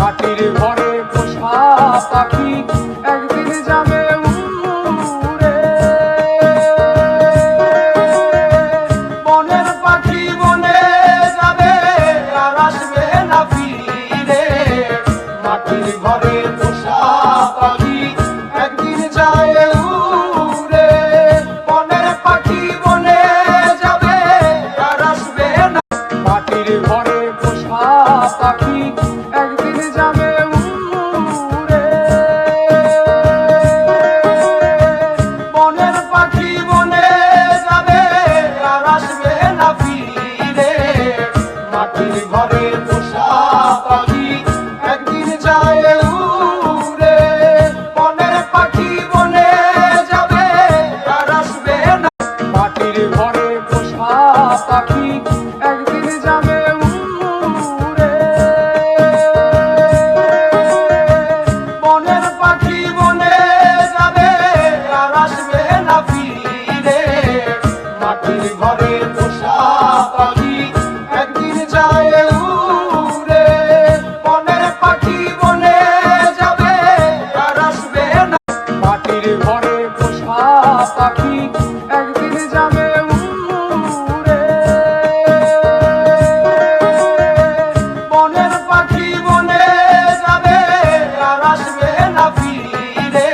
মাটির ঘরে পোষা পাখি একদিন যাবে উড়ে। বনের পাখি বনে যাবে আর আসবে না ফিরে। মাটির ঘরে পোষা পাখি একদিন যায় উড়ে। বনের পাখি বনে যাবে আর আসবে না। মাটির ঘরে পোষা পাখি একদিন যাবে উড়ে। বনের পাখি বনে যাবে আর আসবে না ফিরে। মাটির ঘরে পোষা পাখি একদিন যায় উড়ে। বনের পাখি বনে যাবে আর আসবে না। মাটির ঘরে পোষা পাখি একদিন যাবে উড়ে। বনের পাখি বনে যাবে আর আসবে না ফিরে। মাটির ঘরে পোষা পাখি একদিন যায় উড়ে। বনের পাখি বনে যাবে আর আসবে না। মাটির ঘরে পোষা পাখি একদিন যাবে উড়ে। বনের পাখি বনে যাবে আর আসবে না ফিরে।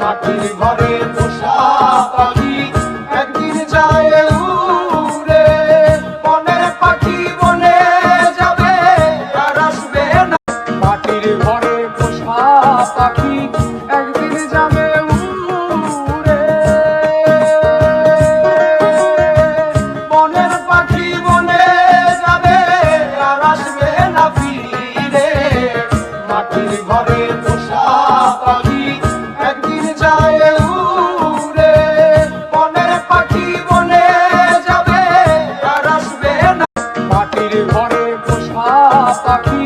মাটির ঘরে পোষা পাখি একদিন যায় উড়ে। বনের পাখি বনে যাবে আর আসবে না। মাটির ঘরে পোষা পাখি একদিন যাবে উড়ে। বনের পাখি বনে যাবে আর আসবে না ফিরে। মাটির ঘরে পোষা পাখি একদিন যায় উড়ে। বনের পাখি বনে যাবে আর আসবে না। মাটির ঘরে পোষা পাখি